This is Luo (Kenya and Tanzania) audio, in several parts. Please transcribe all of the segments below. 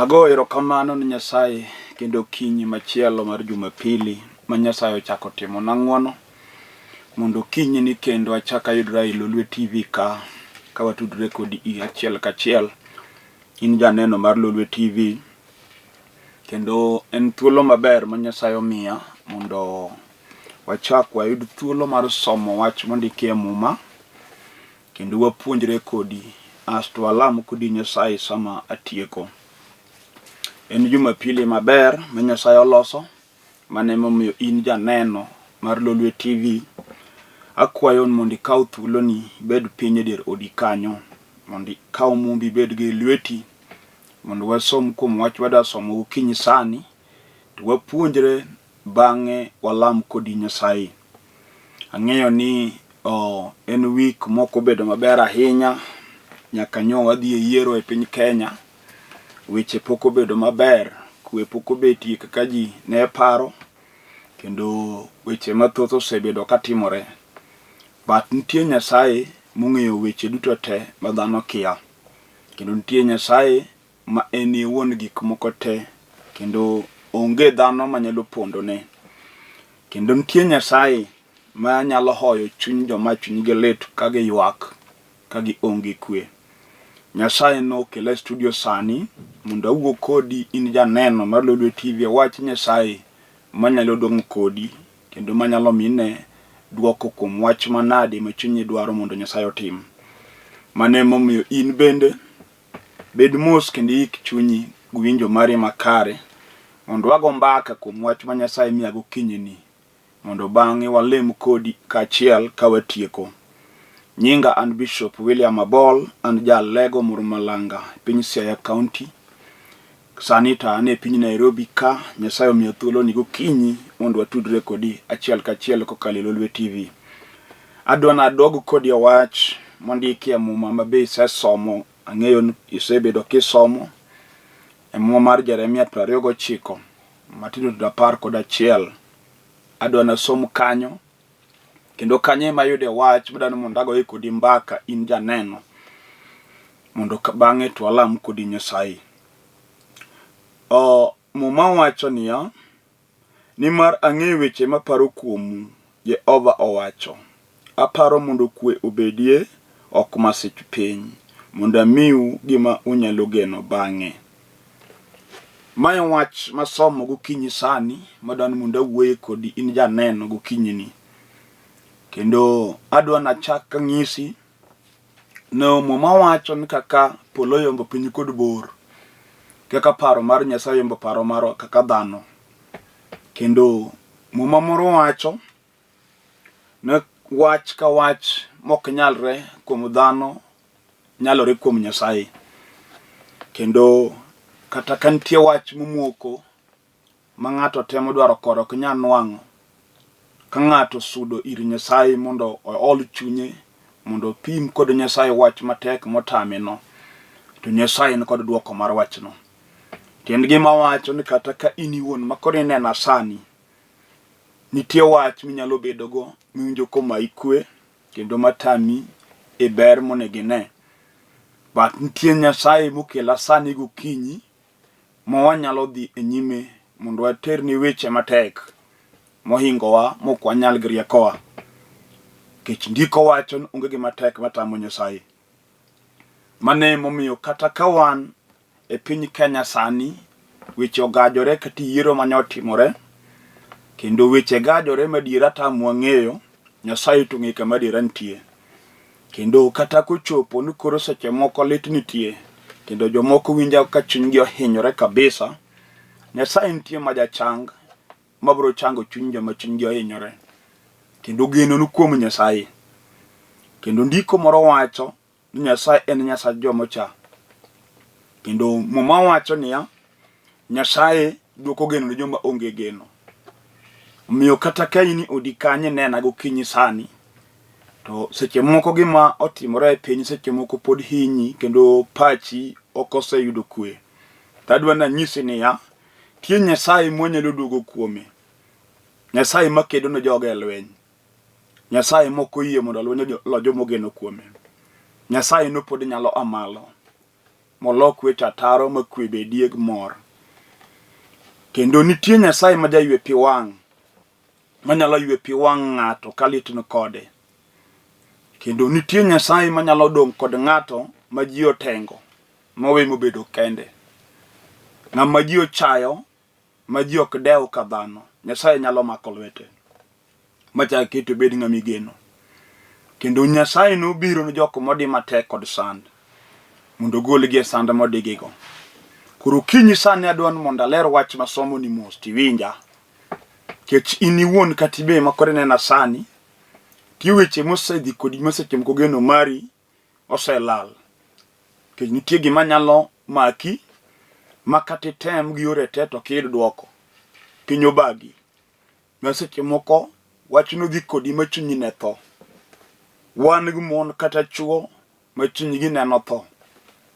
Ago erokamano ni Nyasaye kendo kinyi machielo mar Jumapili ma Nyasaye ochako timo na ng'wono mondo kinyi ni kendo achaka yudra e Lolwe TV ka watudre kodi achiel kachiel. In janeno mar Lolwe TV kendo en thuolo maber ma Nyasaye omiya mondo wachak wayud thuolo mar somo wach mondiki e Muma kendo wapuonjre kodi asto walam kodi Nyasaye sama atieko. En Jumapili maber ma Nyasaye oloso mane momiyo in janeno mar Lolwe TV akwayo mondo ikaw thuolo ni bed piny e dier odi kanyo mondo ikaw mumbi bed gi lweti mondo wasom kuom wach wada somo gokinyi sani to wapuonjre bang'e walam kodi Nyasaye. Ang'eyo ni en week moko bedo maber ahinya nyaka nyo wadhi e yiero e piny Kenya. Weche poko bedo maber, kwe poko beti kaka ji ne paro kendo weche mathoth osebedo katimore. But nitie Nyasaye mong'eyo weche duto te ma dhano kia. Kendo nitie Nyasaye ma en wuon gik moko te kendo onge dhano manyalo pondone. Kendo nitie Nyasaye ma nyalo hoyo chuny joma chunygi lit ka giywak ka gionge kwe. Nyasaye no kele studio sani mondo awuo kodi in janeno mar Lolwe TV wach Nyasaye manyalo dong kodi kendo manyalo mine duoko kuom wach manade ma chunyi dwaro mondo Nyasaye otim. Mane momiyo in bende bed mos kendo ik chunyi gwinjo mari makare mondo wago mbaka kuom wach ma Nyasaye miyago kinyini mondo bang'e walem kodi kachiel ka watieko. Nyinga and Bishop William Abol and jalego Murmalanga piny Siaya County. Sanita ane piny Nairobi ka Nyasaye omiyo thuolo ni gokinyi mondo watudre kodi achiel kachiel kokalo Lolwe TV. Adwana adog kodi wach mondiki e Muma mabe isesomo. Ang'eyo isebedo kisomo e Muma mar Jeremia 29 matindo 11. Adwana som kanyo kendo kanye mayude wach mudano mondo agoye kodi mbaka in janeno mondo bang'e to alam kodi Nyasaye. Muma wacho niya, nimar ang'eyo weche maparo kuomu Jehova Owacho. Aparo mondo kwe obedie ok masich piny mondo amiu gima unyalo geno bang'e. Mae wach masomo gokinyi sani madano mondo awuoye kodi in janeno gokinyi ni. Kendo adwa nachak ng'isi no Muma wacho ni kaka polo yombo piny kod bor kaka paro mar Nyasaye yombo paro maro kaka dhano. Kendo Muma moro wacho ne wach ka wach mok nyalre kuom dhano nyalore kuom Nyasaye. Kendo kata kantie wach mumoko ma ng'ato temo dwaro koro ok nyal nwang'o ka ng'ato sudo ir Nyasaye mondo ol chunye mondo pim kod Nyasaye wach matek motame no to Nyasaye ni kod duoko mar wachno. Tiend gima wacho ni kata ka iniwuon makore nena sani nitie wach minyalo bedogo miwinjo koma ikwe kendo matami e ber monegine. But nitie Nyasaye mokela sani gokinyi ma wanyalo dhi e nyime mondo waterni weche matek mohingowa mok wanyal gi riekowa. Kech ndiko wacho ni onge gima tek matamo Nyasaye. Mane momiyo kata ka wan e piny Kenya sani weche ogajore kata yiero manyotimore kendo weche gajore madiera tamu wang'eyo Nyasaye to ng'e kama diera nitie. Kendo kata kochopo ni koro seche moko lit nitie kendo jomoko winja ka chunygi ohinyore kabisa, Nyasaye nitie ma jachang mabro chango chuny joma chunygi ohinyore. Kendo geno ni kuom Nyasaye. Kendo ndiko moro wacho ni Nyasaye en Nyasach jomocha. Kendo Muma wacho niya, Nyasaye duoko geno ni joma onge geno. Omiyo kata ka in odi kanye nena gokinyi sani to seche moko gima otimore e piny seche moko pod hinyi kendo pachi ok oseyudo kwe. Tadwa na nyisi niya, tie Nyasaye monyalo duogo kuome. Nyasaye makedo ne joge lweny. Nyasaye moko yie mondo lweny lo jomo geno kuome. Nyasaye no pod nyalo amalo. molok weche ataro ma kwe bedie gi mor. Kendo nitie Nyasaye ma jaywe pi wang', manyalo ywe pi wang' ng'ato kalitno kode. Kendo nitie Nyasaye manyalo dong' kod ng'ato ma ji otengo, mowe mobedo kende. Ng'ama ji ochayo, ma ji ok dew ka dhano, Nyasaye nyalo mako lwete, machak keto bed ng'ama igeno. Kendo Nyasaye nobiro ne jok modi matek kod sand, mondo golgi e sand modigigo. Koro kinyi sani adwan mondo aler wach masomo ni mos tiwinja. Kech in iwuon katibe makore nena sani, ti weche mosedhi kodi maseche moko geno mari oselal. Kech nitie gima nyalo maki, makati tem gi yore te to kiyud duoko. Piny obagi. Maseche moko wach no dhi kodi ma chunyi ne tho. Wan gi mon kata chuo ma chunygi neno tho.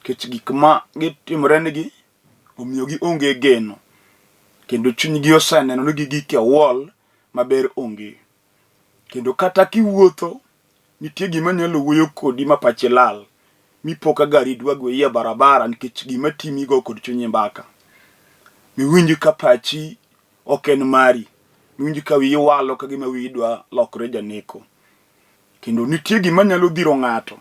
Kech gik ma gitimore negi omiyo gi onge geno. Kendo chunygi oseneno ni gigi wol maber onge. Kendo kata kiwuotho, nitie gima nyalo wuoyo kodi ma pachi lal. Mipoka gari dwa gwe barabara nikech gima timigo kod chunyi mbaka. Miwinji ka pachi ok en mari. Miwinji ka wiyi walo ka gima wiyi dwa lokore janeko. Kendo nitie gima nyalo dhiro ng'ato.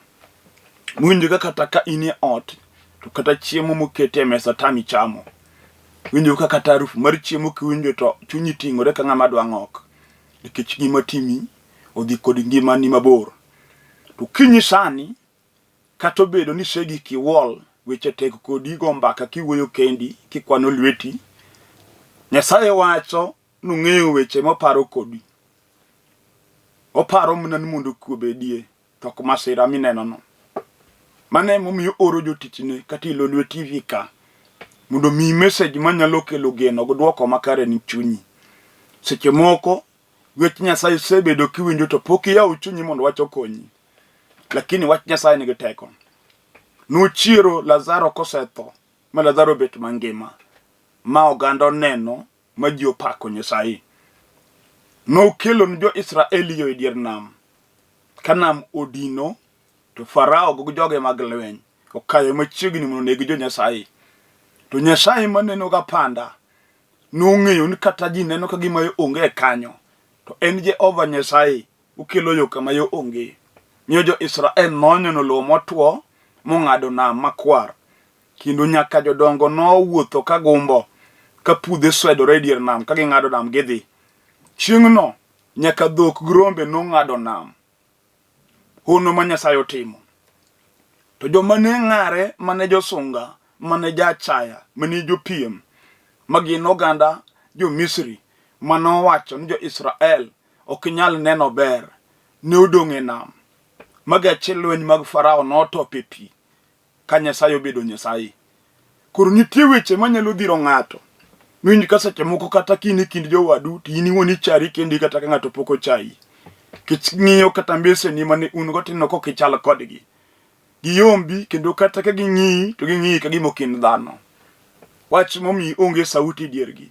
Miwinji ka kata ka in e ot, to kata chiemo mokete e mesa tami chamo. Winjo ka kata harufu mar chiemo kiwinjo to chunyi ting'ore ka ng'ama dwa ng'ok. Nikech gima timi odhi kod ngimani mabor. To kinyi sani, kata obedo ni segi kiwol, weche tek kodi go mbaka kiwuoyo kendi, kikwano lweti, Nyasaye wacho nung'eyo weche moparo kodi. Oparo mna ni mondo kwe bedie, to ok masira mineno no. Mane momiyo oro jotichne kata Lolwe TV ka, mondo mi message manyalo kelo geno go duoko makare ni chunyi. Seche moko wech Nyasaye sebedo kiwinjo to pok iyaw chunyi mondo wach okonyi. Lakini wach Nyasaye nigi teko. Nochiero Lazaro kosetho, ma Lazaro bet mangima, ma oganda oneno ma ji opako Nyasaye. Nokelo ni jo Israeli yo e dier nam. Ka nam odino, to Farao go joge mag lweny okayo machiegni mondo negi jo Nyasaye. To Nyasaye maneno ga panda nong'eyo ni kata ji neno ka gima yo onge kanyo, to en Jehova Nyasaye ukelo yo kama yo onge. Miyo jo Israel nonyono lowo motwo mong'ado nam makwar. Kendo nyaka jodongo nowuotho ka gumbo, ka pudhe swedore e dier nam ka ging'ado nam gidhi. Chieng'no nyaka dhok grombe nong'ado nam. Hono ma Nyasaye otimo. To joma ne ng'are mane josunga, mane jachaya, mane jopiem, magin oganda jo Misri, manowacho ni jo Israel ok nyal neno ber, ne odong' e nam. Magache lweny mag Farao notop e pi, ka Nyasaye obedo Nyasaye. Koro nitie weche manyalo dhiro ng'ato. Miwinj ka seche moko kata kini kind jowadu, to in iwuon ichari kendi kata ka ng'ato pok ochayi. Kech ng'iyo kata mbeseni mane un go tineno kok ichal kodgi. Giyombi kendo kata ka ging'iyi to ging'iyi ka gima ok in dhano. Wach momiyo onge sauti diergi.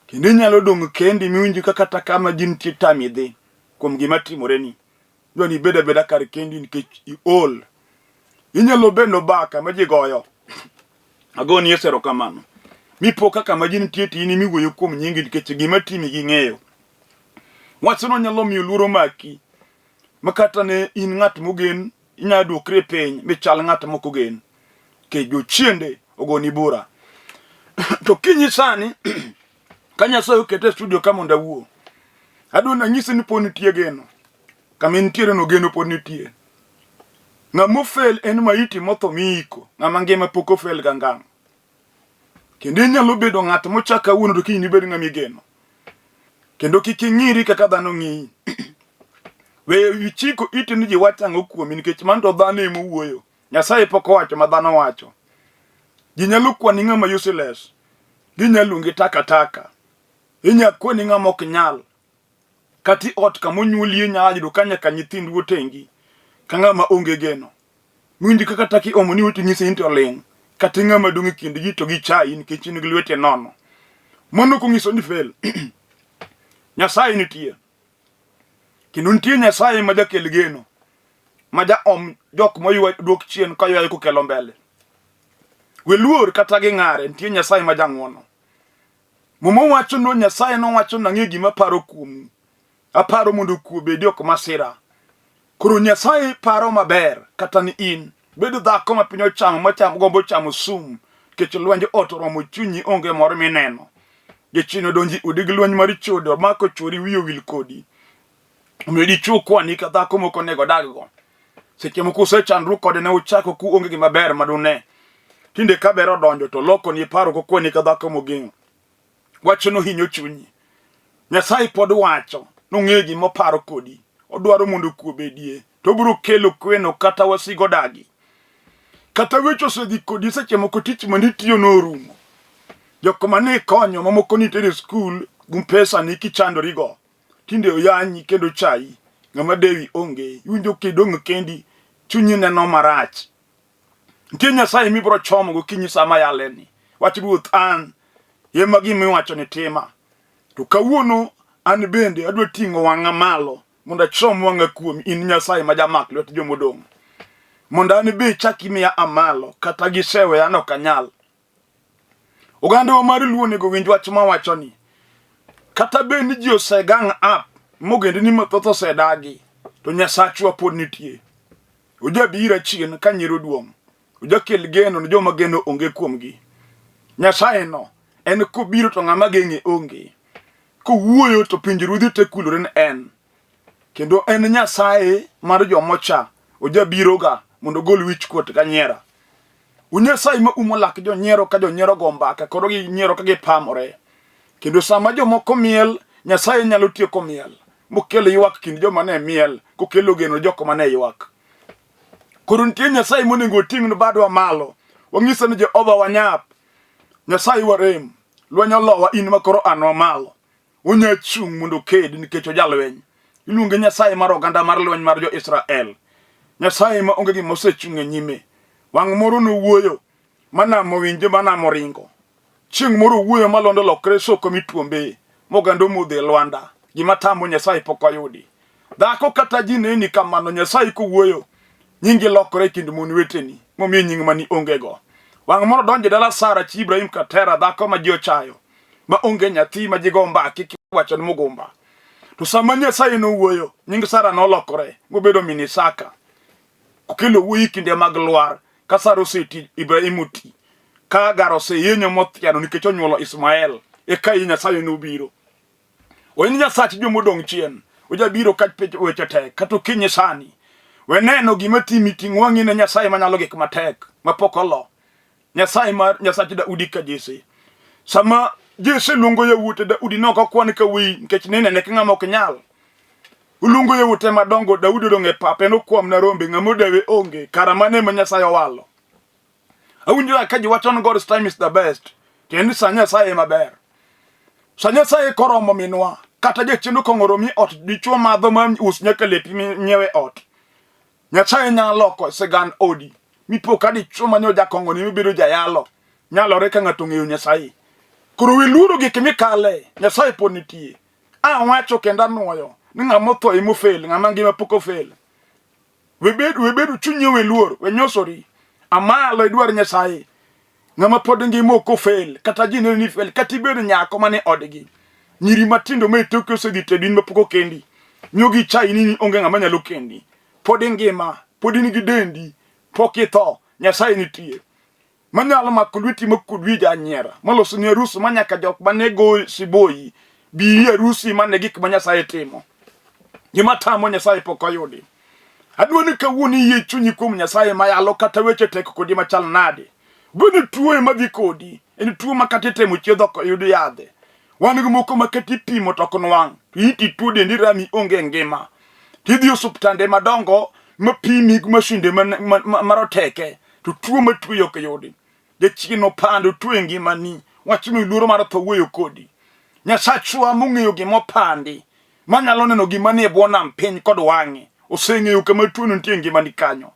Kendo inyalo dong' kendi miwinj ka kata kama ji nitie tami dhi kuom gima timoreni. Dwani ibed abeda kar kendi nikech iol. Inyalo bedo baka ma ji goyo. Agoni esero kamano. Mipo kaka ma ji nitie tini miwuoyo kuom nyingi nikech gima timi ging'eyo. Wachno nyalo miyo luoro maki. Makata ne in ng'at mogen, inyalo duokre piny michal ng'at moko gen. Ke jochiende ogoni bura. To kinyi sani, ka Nyasaye okete studio ka mondo awuo, adwani anyisi ni pod nitie geno. Kama nitiere no geno pod nitie. Ng'ama ofel en maiti motho miiko, ng'ama ngima pok ofel gangang'. Kendo inyalo bedo ng'at mochak kawuono to kiny ibed ng'ama igeno. Kendo kik ing'iri kaka dhano ng'iyi. We ichiko iti ni ji wach ang'o kuomi nikech mano to dhano ema wuoyo. Nyasaye pok owacho ma dhano wacho. Ji nyalo kwani ng'ama useless. Ginyalo luongi taka. Inyalo kwani ng'ama ok nyal. Kati ot kama onyuolie nyalo ka nyaka nyithindu otengi. Ka ng'ama onge geno. Mwindi kaka taki omo ni weti nyisi into ling. Kati ng'ama dong' e kind ji to gichayi nikech in gi lwete nono. Mano kong'iso ni fel. Nyasaye nitie. Kendo nitie Nyasaye ma jakel geno. Ma ja jok moywa duok chien ka ywayo kokelo mbele. weluor kata gi ng'are nitie Nyasaye ma jang'wono. Mumo wacho no Nyasaye no wacho nang'e gima paro kuomu. Aparo mondo kuo bedi ok masira. Koro Nyasaye paro maber kata ni in bedo dhako ma piny ochamo machamo gombo chamo sum kech lwenje otoromo chunyi onge mor mineno. Jechino donji udi gi lweny mar chodo mako chori wiyo wil kodi. Omiyo dichuo kwani ka dhako moko nego daggo. Seche moko usechandru kode ne uchako ku onge gima ber madune. Tinde ka bero donjo to loko ni paro ko kwani ka dhako mogeng'. Wacho no hinyo chunyi. Nyasaye pod wacho nong'e gima paro kodi. Odwaro mondo kuo bedie. To biro kelo kweno kata wasigo dagi. Kata wecho sedhi kodi seche moko tich manitiyo norumo. Joko mane konyo mamoko nitere skul gum pesa ni kichandorigo. Tinde oyanyi kendo chai. Ngama dewi onge. Iwinjo kidong' kendi. Chunyi neno marach. Nitie Nyasaye mibiro chomo gokinyi sama yaleni. Wach ruoth an. Yema gima iwacho ni tima. To kawuono an bende adwa ting'o wang'a malo. Mondo achom wang'a kuomi in Nyasaye ma jamak lwet jomodong'. Mondo an be chak imiya amalo. Kata gisewe an ok anyal. Oganda wa mar luo nego winj wach ma wacho ni. Kata be ni ji osegang' up. Mogende ni mathoth osedagi. To Nyasachwa pod nitie. Ojabira chien ka nyiro duong'. Ojakel geno ni joma geno onge kuomgi. Nyasaye no en kobiro to ng'ama geng'e onge. Kowuoyo to pinjeruodhi te kulore ne en. Kendo en Nyasaye mar jomocha. Ojabiroga mondo gol wich kuot ka nyiera. Unyasaye ma umo lak jonyiero ka jonyiero go mbaka koro gi nyiero ka gipamore. Kendo sama jomoko miel Nyasaye nyalo tieko miel. Mokelo ywak kind joma ne miel kokelo geno joko mane ywak. Koro nitie Nyasaye monego ting'no badwa malo. Wang'isa ni Jehova wanyap. Nyasaye warem. Lweny olowa in makoro an malo. Onya chung mondo ked nikech ojalweny. Iluonge Nyasaye mar oganda mar lweny mar jo-Israel. Nyasaye ma onge gima osechung' e nyime. Wang' moro nowuoyo. Manamo winje manamo ringo. Chieng' moro wuoyo malondo lokre soko mituombe. Mogando mudhe Lwanda. Gima tamo Nyasaye pok oyudi. Dhako kata ji neni kamano Nyasaye kowuoyo. Nyingi lokore kind mon weteni. Momiyo nying mani onge go. Wang' moro donje dala Sara chi Ibrahim katera dhako ma ji ochayo. Ma onge nyathi ma jigo mbaki kiwacho ni mugumba. To sama Nyasaye nowuoyo. Nying Sara nolokore. Mobedo mini Saka. Kokelo wuoyi kinde mag lwar. Ka Sara oseti Ibrahim uti. Ka Agar oseyenyo mothiano nikech onyuolo Ismael. Eka Nyasaye nobiro. Oen Nyasach jomodong' chien. Ojabiro ka weche tek. Kata okinyi sani. Weneno gima timi ting' wang'i ne Nyasaye manyalo gik matek. Mapok olo. Nyasaye mar Nyasach Daudi ka Jesse. Sama Jesse luongo yawuote Daudi noko kwan ka wi nikech nene ka ng'ama ok nyal. Uluongo yawuote madongo Daudi dong' e pap en okwam na rombe ng'ama dewe onge. Kara mane ma Nyasaye owalo. Awinjo ka ji wacho ni God's time is the best. Tieni sa Nyasaye maber. Sa Nyasaye koromo minwa. Kata jachendo kong'oro mi ot dichuo madho ma us nyaka lepi nyiewe ot. Nyasaye nyalo loko sigand odi. Mipo ka dichuo manyo jakong'o ni mibedo jayalo. Nyalore ka ng'ato ng'eyo Nyasaye. Koro wiluoro gik mikale. Nyasaye pod nitie. Wacho kenda nuoyo. Ni ng'ama otho imo fel. Ng'ama ngima pok ofel. Webedu chunyi weluor. Wenyosori. Amalo idwar Nyasaye. Ng'ama pod ngima ok ofel. Kata ji ni fel. Kata ibedo nyako mane odgi. Nyiri matindo ma itoke osedhi tedin ma pok okendi. Nyogi chai nini onge ng'ama nyalo kendi. Pod ngima. Pod nigi dendi. Pok itho. Nyasaye nitie. Manyalo mako lweti makudwi janyiera. Maloso ni arus manyaka jok manego siboyi. Bi arusi mane gik ma Nyasaye timo. Gima tamo Nyasaye pok oyudi. Adwa ni kawuono yie chunyi kuom Nyasaye mayalo kata weche tek kodi machal nade. Bende tuo ema dhi kodi. En tuo makati temo chiedho ko yudo yadhe. Wan gi moko makati pimo to kon wang'. Iti tuo dendi rami onge ngima. Tidhi osuptande madongo mapimi gi mashinde maroteke. To tuo matuyo ok yudi. Jachino pando tuo ngimani. Wachno iluoro mar tho wuoyo kodi. Nyasachwa mong'eyo gima opandi. Manyalo neno gima nie bwo nam piny kod wang'e. Oseng'eyo kama tuo no nitie ngimani kanyo.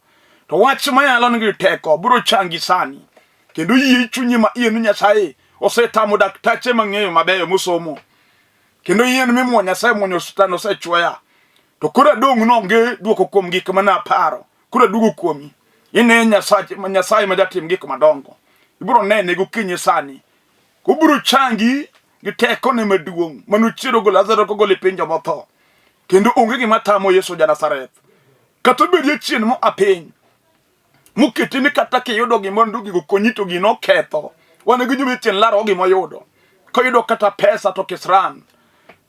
To wach manyalo nigi teko biro changi sani. Kendo yie chunyi ma iye ni Nyasaye osetamo daktache mang'eyo mabeyo mosomo. Kendo yien mimuo Nyasaye muonyo sultan osechwoya. To kura dong' nonge duoko kuom gik mana aparo. Kura dugo kuomi. Ine Nyasaye ma jatim gik madongo. ibro nene gokinyi sani kubro changi giteko ne maduong manu chiro go Lazaro ko gole pinjo motho kendo onge gima tamo Yesu ja Nazareth kata bedie chien mo apeny muketini kata kiyudo gimondo gigo konyito gino ketho wane gi jumi chien laro gimo yudo ko yudo kata pesa to kisran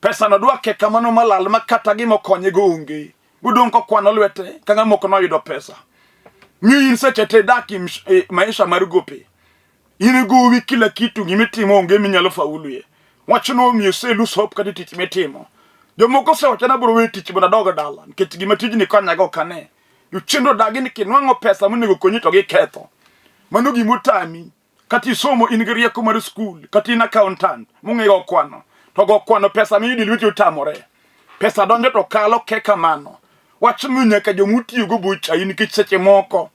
pesa no dwa ke kamano malal makata gimo konye go onge budon ko kwano lwete kanga moko no yudo pesa mi inseche te daki maisha marugope ine go wi kila kitu gimitimo onge minyalo fauluye wachono mi selus hope kati tich metimo jomoko se wachana bro we tich bona dogo dala nikech gima tijni konya go kane yuchindo dagi ni kinwango pesa monego konyi to gi ketho mano gimutami kati somo in girieko mar school kati in accountant mung'eyo kwano to go kwano pesa miyudi lweti utamore pesa donjo to kalo ke kamano wachno nyaka jomutiyo go bucha in kich seche moko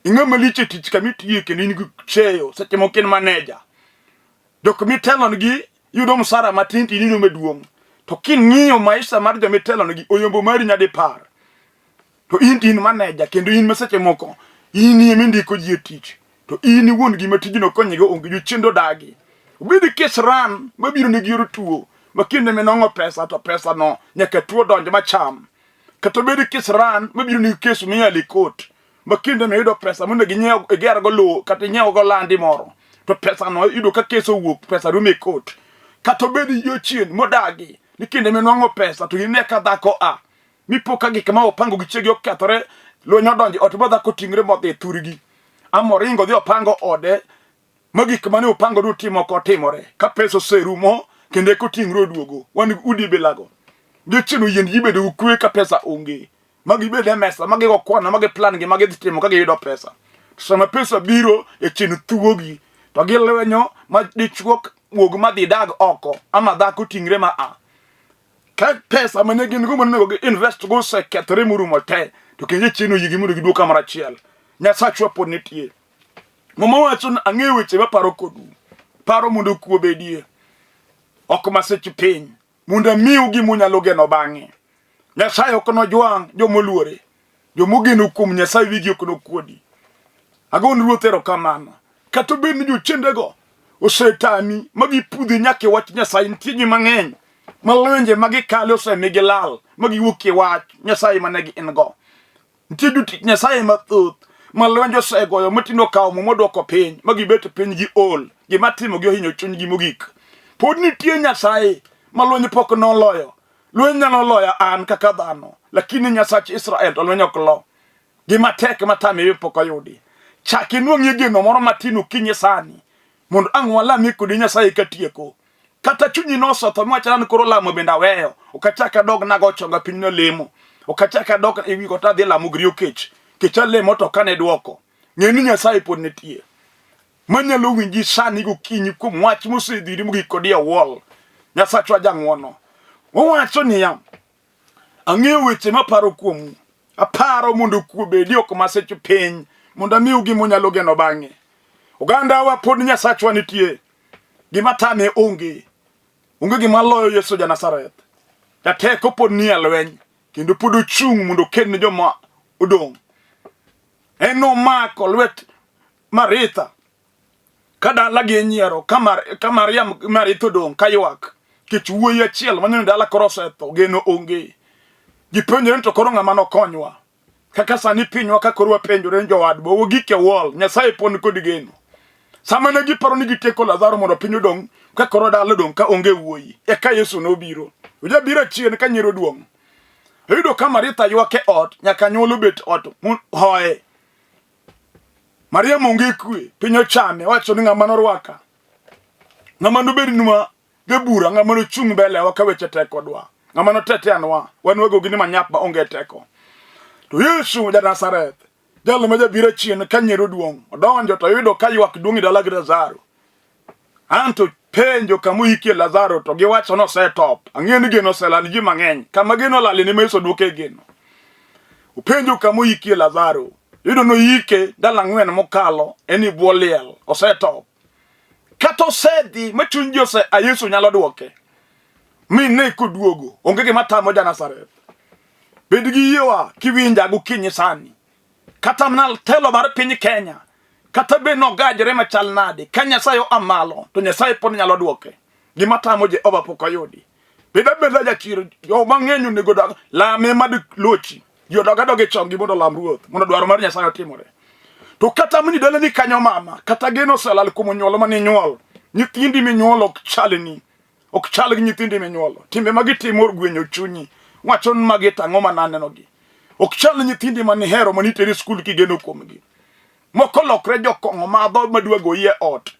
ing'ama liche tich kamitiye kendo in cheyo seche moko in manager dokumitelo gi yudo msara matinti nino meduong to king'iyo maisha mar jomitelo gi oyombo mari nyadi par to in manager kendo in meseche moko in yemindiko ji tich to in wuon gima tijino konyego onge juchindo dagi ubidi kisran mabiro ne gioro tuo makinde menongo pesa to pesa no nyaka tuo donje macham kata bedi kisran mabiro ne kesu miyali kot makinde me yudo pesa mondo ginyiew eger go lo kata nyiew go landi moro to pesa no yudo ka keso wuok pesa rume kot kata bedi yo chien modagi nikinde menongo pesa to ine ka dhako a mipoka gik ma opango gichegi okethore lo nyodonje otbodha ko tingre modhi thurigi amoringo dhi opango ode magik mane opango du timo ko timore ka peso serumo kende ko tingro duogo wan udi belago gichino yien yibedo kwe ka pesa onge magi bede mesa magi go kwana magi plan gi magi timo ka giyudo pesa sama pesa biro e chinu thuogi to gilewenyo ma dichuok wuog madhi dag oko ama dhako tingre ma a ka pesa mane gin go monego invest go se ketre murumo te to kenye chino yigi mudo giduoka marachiel nyasachwa ponitie momo wachon angewe che paro kodu paro mundo kuobedie okoma sechi piny munda miu gi munyalo geno bange nyasayo kono jwang jomoluore jomugeno kum nyasayo wigi kono kuodi agon ruothero kamano kato ben ju chendego osetani magi pudhi nyake wach nyasayo ntinyi mangeny malwenje magi kale osemigi lal magi wuki wach nyasaye manegi ingo ntidu tik nyasaye mathuth malwenje osegoyo matino kawo momodoko piny magi bet piny gi ol gimatimo gi ohinyo chuny gi mogik pod nitie nyasaye malwenje pok noloyo lwenje nyalo loyo an kaka dhano lakini nyasach Israel to lwenje ok lo gimatek matame pok oyudi chaki nwang'ie geno moro matino kinye sani mondo ang'wala mi kodi nyasaye katieko kata chunyi no sotho mwachana koro lamo benda weyo ukachaka dog nago chonga pinyo lemo ukachaka dog ewi kota dhi lamo griyo kech lemo to kane duoko ng'eni nyasaye pod nitie manyalo winji sani gokinyi kuom wach mosedhiri mogik kodi wall nyasachwa jang'wono wawacho niya ang'eyo weche maparo kuomu aparo mondo kuobedi ok masecho piny mondo amiu gi munyalo geno bang'e oganda wa pod nyasachwa nitie gima tame onge gima loyo Yesu ja Nazareth jateko pod ni alweny kendo pod ochung' mondo ken ne joma odong' eno mako lwet Maritha kadala gi nyiero Mariam Maritha odong' kaywak kech wuoyi achiel manyo dala korosetho geno onge gipenjore to koro ng'ama nokonywa kaka sani pinywa ka koro wapenjore jowadwa wogike wall nyasaye pon kod geno sama ne giparo ni giteko Lazaro mondo piny odong' ka koro dala dong' ka onge wuoyi eka Yesu nobiro ojabiro chien ka nyiro duong' oyudo ka Maritha ywake ot nyaka nyuolo bet ot hoye Mariam onge kwe piny ochame wacho ni ng'ama norwaka ng'ama nobed numa gebura ng'ama nochung' mbele wa ka weche teko dwa ng'ama notete anwa wan wego gini manyap ma onge teko to Yesu ja Nazareth jalo ma jabiro chien ka nyiro duong' odonjo to yudo ka ywak duong' dala gi Lazaro anto penjo kamuikie Lazaro to giwacho no setop ang'eni geno selani ji mang'eny kama geno lali ne Yesu duoke geno upenjo kamuikie Lazaro yudo no yike dala ng'wen mokalo eni buoliel osetop kato sedi machunjo se a Yesu nyalo duoke mine koduogo onge gima tamo ja Nazareth bed gi yewa kiwinja gokinyi sani kata mnal telo mar piny Kenya kata be no gajre machal nade ka Nyasaye amalo to Nyasaye pon nyalo duoke gima tamo Jehova pok oyudi beda jachiro yo mang'enyo nego dag lame mad lochi yo doge chongi mondo lam ruoth mondo dwaro mar Nyasaye otimore to kata mni dole ni kanyo mama kata geno salal kumo nyuolo mani nyuol nyithindi minyuolo ok chal gi nyithindi minyuolo timbe magitimo gwenyo chunyi wachon magi tang'o mananeno gi ok chal nyithindi mani hero mani teri skul kigeno kuomgi moko lokre jokong'o madho madwago yie ot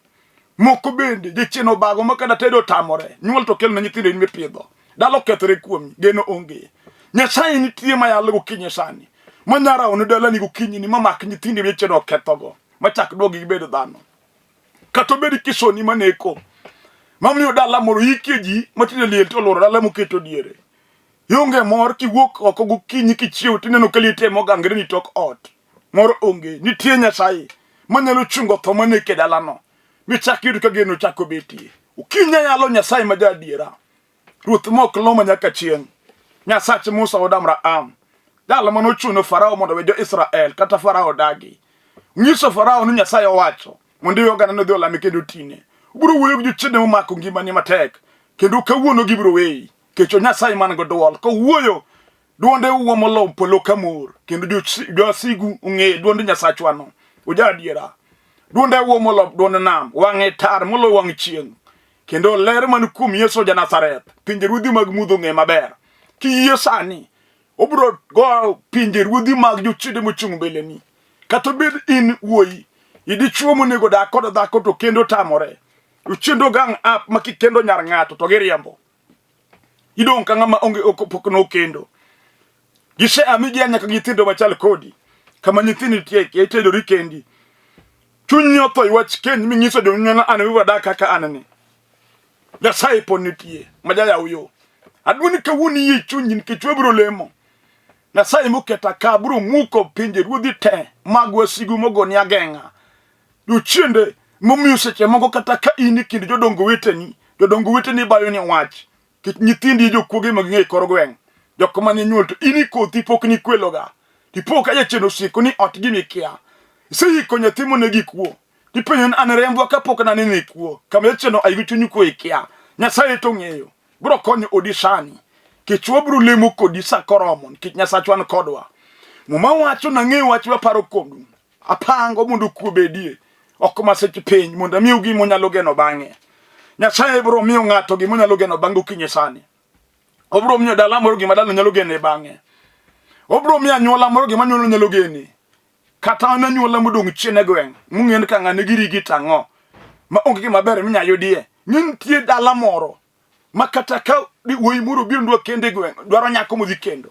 moko bende jecheno bago makada tedo tamore nyuol to kelno nyithinde ni mipidho dalo kethre kuomi geno onge Nyasaye nitie mayalo gokinyi sani manyara onu dala ni gokinyi ni mamak nyithinde jecheno kethogo machak duogi gibedo dhano kato bedi kisoni maneko mamiyo dala moro yikeji matinde liel to loro dala moketo diere yonge mor kiwuok oko gokinyi kichiew tineno kaliete mogangre ni tok ot mor onge nitie Nyasaye manyalo chungo tho maneke dalano michakir ka geno chako betie ukinya yalo Nyasaye majadiera ruoth mok loma nyaka chieng Nyasache Musa odamra dala mano chuno Farao mondo wejo Israel kata Farao dagi nyiso Farao ni Nyasaye owacho mondo yoga no dhola mikedo tine ubro wuyo gi chinde momako ngimani matek kendo kawuono gibro weyi kecho Nyasaye man go dwol ko wuoyo duonde uomo lo polo kamor kendo josigu ung'e duonde Nyasachwano ujadiera duonde uomo lo duonde nam wang'e tar molo wang' chieng kendo ler man kum Yesu ja Nazareth pinje ruodhi mag mudho ng'e maber kiyie sani obro go pinje ruodhi mag jochide mochung' mbeleni kata bed in wuoyi idichuo monego dak kod dhako to kendo tamore uchendo gang up makikendo nyar ng'ato to giriembo idong ka ng'ama onge pokno kendo gise amigi nyaka nyithindo machal kodi kama nyithindi tie itedo rikendi chunyo to iwach ken minyiso jonyana an wiwa dak kaka anani Nyasaye ponitie majaya uyo adwani kawuni yi chunyin kichwebro lemo Nyasaye muketa ka bro muko pinje ruodhi te magwa sigu mogoni agenga duchende momiyo seche moko kata ka ini kind jodongo weteni bayo ni wach kit nyithindi jokuoge magng'e kor gweng jokoma ni nyuol to ini kothi pok ni kweloga tipok aja cheno siko ni ot gimi kia iseyiko nyathi monegi kuo tipenyo an rembwa kapok na nene kuo kama cheno ayi chunyu ko ikia Nyasaye to ng'eyo bro konyo odisani kichwo bro lemo kodi sakoromon kit Nyasachwan kodwa muma wacho na ng'eyo wach paro kodu apango mondo kuobedie ok maseche piny mondo miyo gi monyalo geno bang'e Nyasaye bro miyo ng'ato gi monyalo geno bang'e kinyi sani obro miyo dala moro gi madalo nyalo gene bang'e obro miyo anyuola moro gi manyuola nyalo gene kata anyuola modong' chien e gweng' mung'en ka ng'ane girigi tang'o ma onge gima ber minya yudie nitie dala moro makata ka wuoyi moro biro ndwa kende gweng' dwaro nyako modhi kendo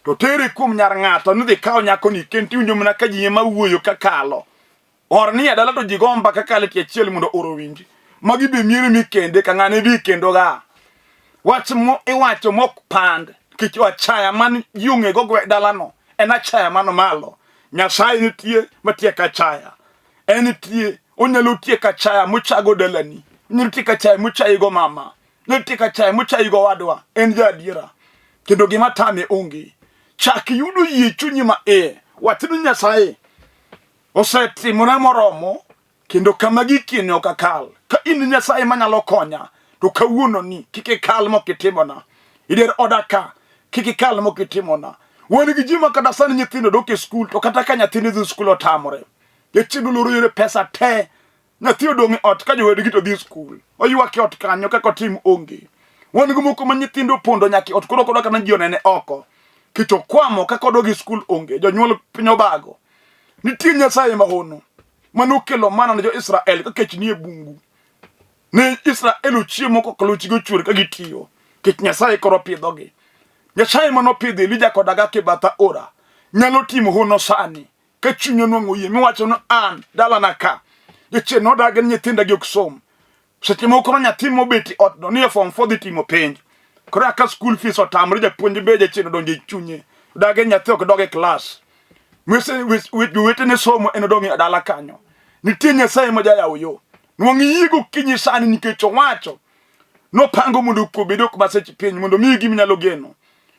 to tere kuom nyar ng'ato nidhi kawo nyako ni kenti unjo mana ka ji ema wuoyo kakalo orni dala to jigomba kakale tie chiel mondo oro winji magi be miere mi kende ka ng'ane bi kendo ga wach mo iwacho mok pand kicho achaya man yunge go gwe dala no en achaya mano malo Nyasaye nitie matie kachaya enitie onyalo tie kachaya muchago dalani nitie kachaya muchayi go mama nitie kachaya muchayi go wadwa en jadiera kendo gima tame onge chak yudo yie chunyi ma watinu Nyasaye osetimore moromo kendo kama gikini okakal ka in Nyasaye manyalo konya to kawuono ni kikikal mokitimona ider odaka kikikal mokitimona woni gi jima kada sani nyithindo dok e skul to kata ka nyathini dhi skul otamore yechindo loro yore pesa te nyathi odong' ot ka jowedgi to dhi skul oywak ot kanyo kaka tim onge woni gi moko ma nyithindo pondo nyaki ot koro kodo kana jionene oko kito kwamo kaka odogi skul onge jonyuol piny obago nitie Nyasaye mahono manokelo mana ne jo Israel ka kech nie bungu ne Israel ochiemo kokolochigo chwor ka gitiyo kech Nyasaye koro pidhogi Nyasaye manopidho Elija kodaga kibata ora nyalo timo hono sani ka chunyo nwang'o yie miwacho no an dala na ka yeche no daga nyithinda gi oksom seche moko nyathi mobeti ot no nie form 4 dhi timo penj kora ka school fees otamre japuonj beje chino donje chunye daga nyathi ok doge class wete ne somo eno donge dala kanyo nitie Nyasaye majayawo yo nwang'i yigo kinyi sani nikech owacho no pango mondo kobedo ko baseche piny mondo mi gimi nyalo geno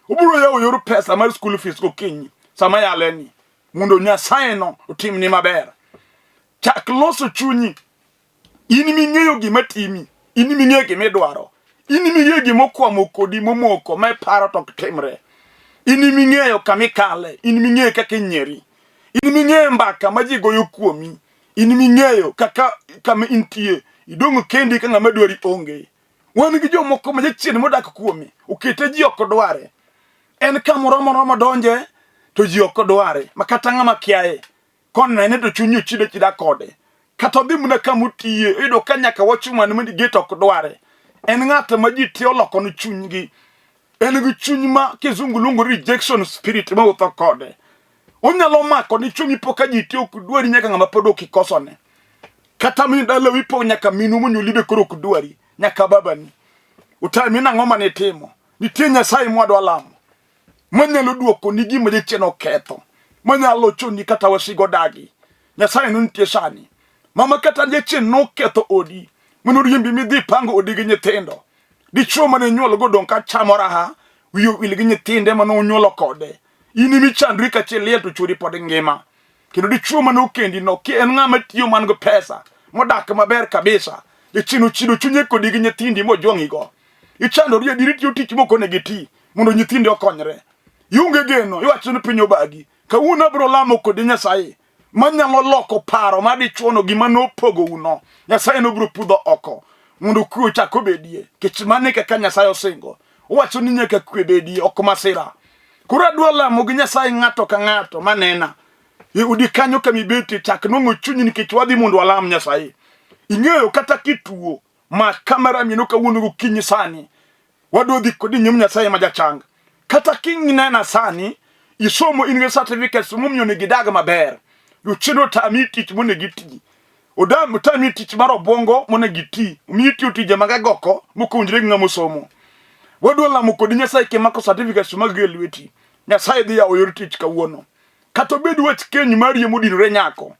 uburo yawo yor pesa mar school fees go kinyi sama yaleni mondo Nyasaye no otim ni maber chak loso chunyi. In ming'eyo gima timi, in ming'eyo gima idwaro, in ming'eyo gima okwamo kodi momoko ma paro tok timre, in ming'eyo kama ikale, in ming'eyo kaka inyeri, in ming'eyo mbaka ma ji goyo kuomi, in ming'eyo kama intie, idong' kendi ka ng'ama dwari onge. Wan gi jomoko ma jachien modak kuomi, okete ji ok dware, en kamoro moro donje to ji ok dware, ma kata ng'ama kiaye konene to chunyi chido chida kode. Kata dhi muna kamutiye ido kanyaka wachuman mandi geto ok dware. En ng'ata ma ji tiyo loko ni chunygi. En gi chuny ma kizungu luongo rejection spirit ma wuotho kode. Onyalo mako ni chunyi poka ji tiyo ok dwari nyaka ng'ama pod ok ikosone. Kata min dala wipo nyaka minu monyoli be koro ok dwari, nyaka babani. Utami na ng'oma ni timo. Nitie Nyasaye mwadwa lamo. Manyalo duoko ni gima jachien oketho. Manyalo chuni kata wasigo dagi. Nyasaye no nitie sani. Mama kata jachien no ketho odi. Mano riembi midhi pango odi gi nyithindo. Dichuo mane nyuolo go donka chamo raha. Wiyo wil gi nyithinde mano nyuolo kode. Ini mi chandri ka chiel to churi pod ngima. Kendo dichuo mane okendi no ki en ng'ama tiyo man go pesa. Modak maber kabisa. Jachien ochido chunye kodi gi nyithindi mojuong'i go. Ichando rie diri tiyo tich moko ne giti. Mondo nyithinde okonyre. Yunge geno iwacho ni piny obagi. Kawuono bro lamo kodi Nyasaye. Manyalo loko paro ma dichuono gima nopogo uno. Nyasaye no bro pudho oko. Mondo kwe chako bedie. Kech mane kaka Nyasaye osingo. Wacho ni nyaka kwe bedie ok masira. Kura dwa lamo gi Nyasaye ng'ato ka ng'ato manena. Udi kanyo kamibeti chak nong'o chunyi nikech wadhi mondo walam Nyasaye. Ing'eyo kata kituo ma kamera mieno kawuono gokinyi sani. Wadwa dhi kodi nyim Nyasaye ma jachang. Kata kinginena sani isomo in gi certificates mumyo ne gidag maber. Yuchino tami tich mone giti. Odam tami tich maro bongo mone giti. Umiti utije magagoko mukunjire ng'amo somo. Wadwa lamo kodi Nyasaye ke mako certificates magelweti. Nyasaye dhi ya oyor tich kawuono. Kato bedu wach kenyi mari yemudinre nyako.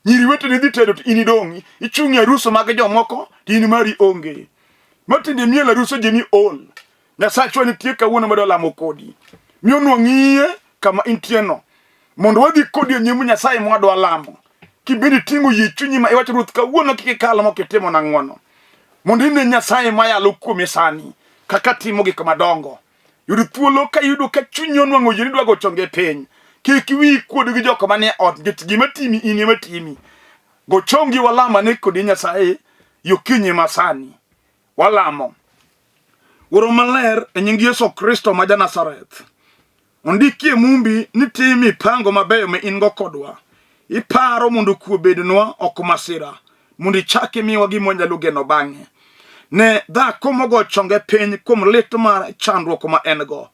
Nyiri wete ni dhi tedo inidongi. Ichungi aruso mag jomoko tini mari onge. Matinde miel aruso jemi ol. Nyasaye chwani tie kawuono madwa lamo kodi. Miono ng'iye kama intieno. Mondo wadhi kodi nyim Nyasaye mwadwa lamo. Kibedi tingo yie chunyi ma iwacho ruth kawuono kikikalo mokitimo na ng'wono. Mondo ine Nyasaye mayalo kuome sani. Kaka timo gik madongo. Yudi thuolo ka yudo ka chunyi onwang'o yie ni dwa gochonge piny. Kik wi kuod gi joko manie ot nikech gima timi in ema timi. Gochongi walama ne kodi Nyasaye yokinyi masani. Walamo. Woro maler e nying Yesu Kristo ma Nazareth. Ondikie mumbi ni timi pango mabeyo me ingo kodwa. Iparo mondo kwe bednwa ok masira. Mondo ichake miwa gima wanyalo geno bang'e. Ne dhako mogo chonge piny kuom lit mar chandruok ma en go.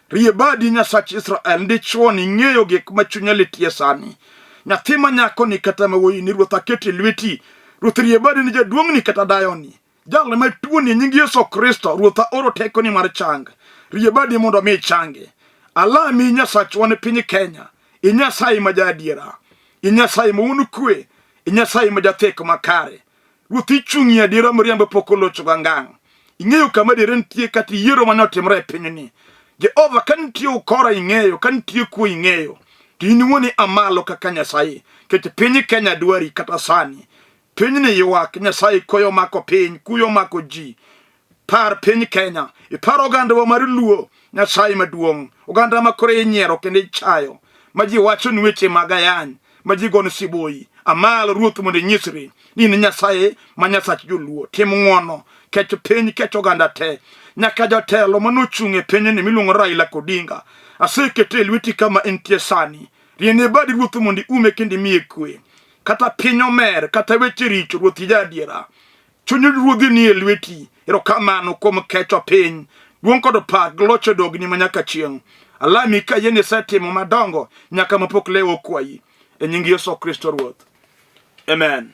Rie badi Nyasach Israel ndichuo ni ng'eyo gik ma chunya litie sani. Nyathi ma nyako ni kata ma wuoyi ni ruoth aketi lweti. Ruoth rie badi ni jaduong' ni kata dayo ni. Jal ma tuo ni nying Yesu Kristo ruotha oro teko ni mar chang. Rie badi mondo mi change. Alami Nyasach wan piny Kenya. Nyasaye ma jadiera. Nyasaye ma unu kwe. Nyasaye ma jatheko makare. Ruoth ichung'i adiera mriambo pok olocho gangang'. Ing'eyo kama diere nitie kata yiero mane otimre e piny ni. Jehova ka nitie ukora ing'eyo, ka nitie kwe ing'eyo. To inuoni amalo kaka Nyasaye. Kech piny Kenya dwari kata sani. Piny ni ywak Nyasaye koyo mako piny, kuyo mako ji. Par piny Kenya. Iparo oganda wa mar luo Nyasaye maduong'. Oganda ma kore inyiero kendo ichayo. Ma ji wacho ni weche magayany. Ma ji gono siboi. Amal ruoth mondo nyisri. Ni Nyasaye ma Nyasach joluo. Tim ng'wono. Kech piny kech oganda te. Nyaka jotelo manochung' e piny ni miluongo Raila Odinga. Asekete lweti kama entie sani. Riene badi ruoth mondo ume kendo miye kwe. Kata piny omer, kata weche richo ruoth jadiera. Chuny ruodhi ni e lweti. Erokamano kuom kecho piny. Duong' kod pak locho dogni manyaka chieng'. Alami ka yene setimo madongo nyaka mapok lewo kwayi. E nying Yesu Kristo ruoth. Amen.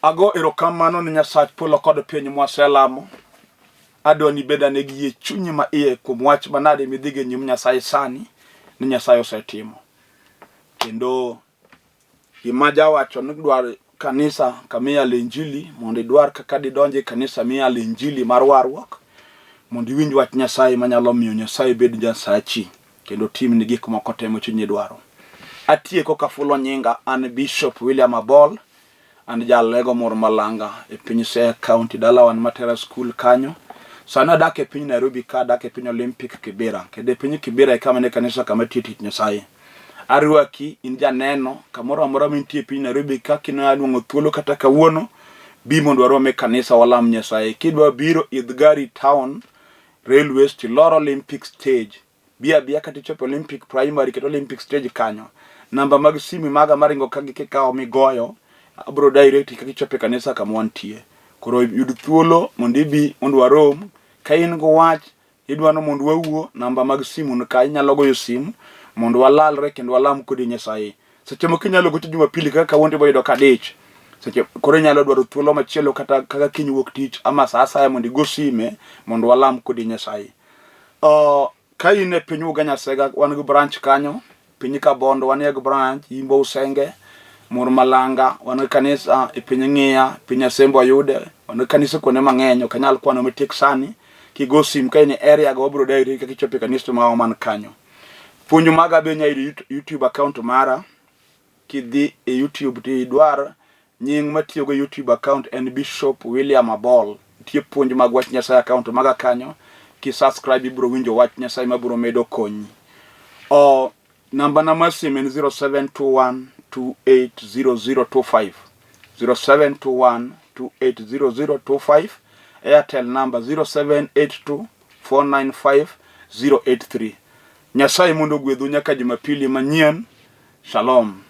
Ago erokamano ni Nyasach polo kod piny mwaselamo. Adoni bedane gi yie chunyi ma iye kuom wach manade midhige nyim Nyasaye sani ni Nyasaye osetimo. Kendo gima jawacho ni dwar kanisa kamiya injili mondo idwar kaka didonje kanisa miya injili mar warruok mondo iwinj wach Nyasaye manyalo miyo Nyasaye bed Nyasachi kendo tim ni gik moko temo chunyi dwaro. Atieko kafulo nyinga an Bishop William Abol and jalego mor malanga e piny Siaya County dalawan Matera School kanyo. Sana dak e piny Nairobi ka dak e piny Olympic Kibera. Kede piny Kibera e kama ne kanisa kama titi Nyasaye. Arwaki in janeno kamoro amora mintie piny Nairobi ka kino aluongo thuolo kata kawuono bi mondo warome kanisa walam Nyasaye. Kidwa biro Idhgari Town Railways to Loro Olympic Stage. Bia kati chopo Olympic Primary kata Olympic Stage kanyo. Namba mag simu maga maringo kagi kikao migoyo abro direct kaki chope kanisa kama wantie. Koro yud thuolo mondo ibi mondo warom ka in go wach idwano mondo wawuo namba mag simu ka inyalo goyo simu mondo walalre kendo walam kodi Nyasaye. Seche moko inyalo gocho Jumapili kaka wonde boyudo kadich. Seche koro inyalo dwaro thuolo machielo kata kaka kiny wuok tich ama saa asaya mondo igo sime mondo walam kodi Nyasaye. Ka in e piny Ugenya Sega wan go branch kanyo, piny Kabondo wan e branch, Imbo Usenge, Mor Malanga, wan kanisa e piny Ng'iya, piny Asembo Ayude, wan kanisa kuonde mang'eny ok anyal kwano matek sani. Kigo sim ka in area go bro dai ka kichope kanisa ma man kanyo. Puonjo maga be nyai YouTube account mara. Kidhi e YouTube ti dwar nying matiyo go YouTube account en Bishop William Abol. Tie puonjo mag wach Nyasaye account maga kanyo. Ki subscribe ibro winjo wach Nyasaye mabro medo konyi. Namba na masim en 0721280025. 0721280025. Airtel number 0782495083. Nyasaye mondo gwedhu nyaka Jumapili manyien. Shalom.